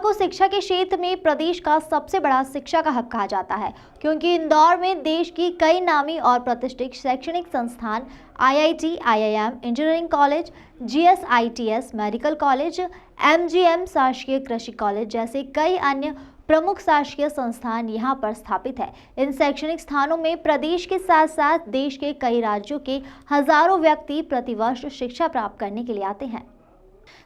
को शिक्षा के क्षेत्र में प्रदेश का सबसे बड़ा शिक्षा का हब कहा जाता है, क्योंकि इंदौर में देश की कई नामी और प्रतिष्ठित शैक्षणिक संस्थान IIT, IIM, engineering college, GSITS, medical college, MGM, शासकीय कृषि कॉलेज जैसे कई अन्य प्रमुख शासकीय संस्थान यहाँ पर स्थापित है। इन शैक्षणिक स्थानों में प्रदेश के साथ साथ देश के कई राज्यों के हजारों व्यक्ति प्रतिवर्ष शिक्षा प्राप्त करने के लिए आते हैं।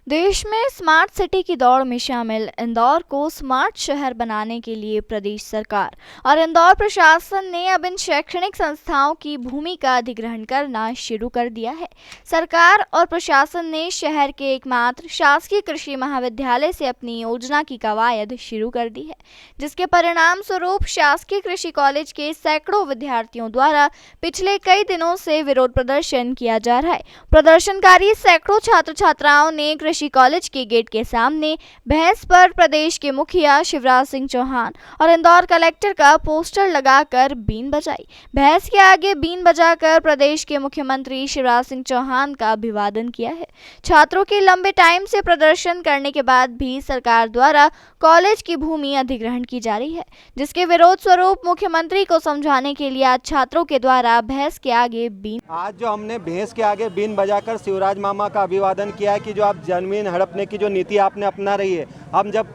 देश में स्मार्ट सिटी की दौड़ में शामिल इंदौर को स्मार्ट शहर बनाने के लिए प्रदेश सरकार और इंदौर प्रशासन ने अब इन शैक्षणिक संस्थाओं की भूमि का अधिग्रहण करना शुरू कर दिया है। सरकार और प्रशासन ने शहर के एकमात्र शासकीय कृषि महाविद्यालय से अपनी योजना की कवायद शुरू कर दी है, जिसके परिणाम स्वरूप शासकीय कृषि कॉलेज के सैकड़ों विद्यार्थियों द्वारा पिछले कई दिनों से विरोध प्रदर्शन किया जा रहा है। प्रदर्शनकारी सैकड़ों छात्र छात्राओं ने कृषि कॉलेज के गेट के सामने बहस पर प्रदेश के मुखिया शिवराज सिंह चौहान और इंदौर कलेक्टर का पोस्टर लगाकर बीन बजाई। बहस के आगे बीन बजाकर प्रदेश के मुख्यमंत्री शिवराज सिंह चौहान का अभिवादन किया है। छात्रों के लंबे टाइम से प्रदर्शन करने के बाद भी सरकार द्वारा कॉलेज की भूमि अधिग्रहण की जा रही है, जिसके विरोध स्वरूप मुख्यमंत्री को समझाने के लिए आज छात्रों के द्वारा बहस के आगे बीन हमने भैंस के आगे बीन बजाकर शिवराज मामा का अभिवादन किया है कि जो आप जमीन हड़पने की जो नीति आपने अपना रही है। हम जब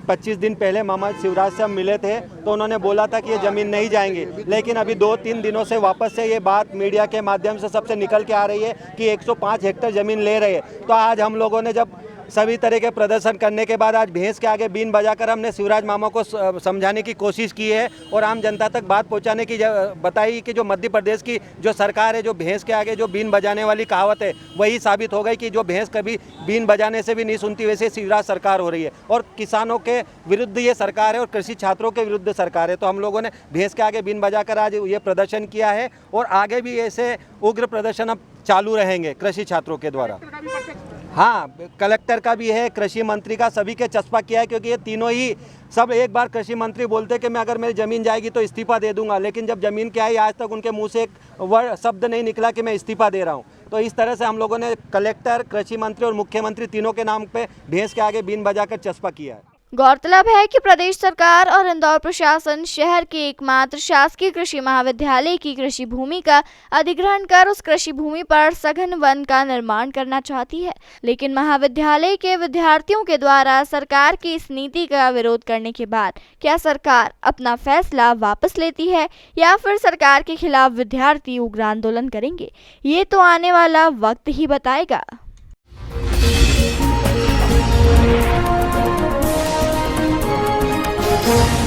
25 दिन पहले मामा शिवराज से हम मिले थे तो उन्होंने बोला था कि ये ज़मीन नहीं जाएंगे, लेकिन अभी 2-3 दिनों से वापस से ये बात मीडिया के माध्यम से सबसे निकल के आ रही है कि 105 हेक्टेयर ज़मीन ले रहे हैं। तो आज हम लोगों ने जब सभी तरह के प्रदर्शन करने के बाद आज भैंस के आगे बीन बजाकर हमने शिवराज मामा को समझाने की कोशिश की है और आम जनता तक बात पहुंचाने की बताई कि जो मध्य प्रदेश की जो सरकार है, जो भैंस के आगे जो बीन बजाने वाली कहावत है वही साबित हो गई कि जो भैंस कभी बीन बजाने से भी नहीं सुनती, वैसे शिवराज सरकार हो रही है और किसानों के विरुद्ध ये सरकार है और कृषि छात्रों के विरुद्ध सरकार है। तो हम लोगों ने भैंस के आगे बीन बजाकर आज ये प्रदर्शन किया है और आगे भी ऐसे उग्र प्रदर्शन अब चालू रहेंगे कृषि छात्रों के द्वारा। हाँ, कलेक्टर का भी है, कृषि मंत्री का, सभी के चस्पा किया है, क्योंकि ये तीनों ही सब एक बार कृषि मंत्री बोलते कि मैं अगर मेरी ज़मीन जाएगी तो इस्तीफा दे दूंगा, लेकिन जब ज़मीन की आई आज तक उनके मुंह से एक शब्द नहीं निकला कि मैं इस्तीफा दे रहा हूँ। तो इस तरह से हम लोगों ने कलेक्टर, कृषि मंत्री और मुख्यमंत्री तीनों के नाम पे भैंस के आगे बीन बजाकर चस्पा किया है। गौरतलब है कि प्रदेश सरकार और इंदौर प्रशासन शहर के एकमात्र शासकीय कृषि महाविद्यालय की कृषि भूमि का अधिग्रहण कर उस कृषि भूमि पर सघन वन का निर्माण करना चाहती है, लेकिन महाविद्यालय के विद्यार्थियों के द्वारा सरकार की इस नीति का विरोध करने के बाद क्या सरकार अपना फैसला वापस लेती है या फिर सरकार के खिलाफ विद्यार्थी उग्र आंदोलन करेंगे, ये तो आने वाला वक्त ही बताएगा। Thank you.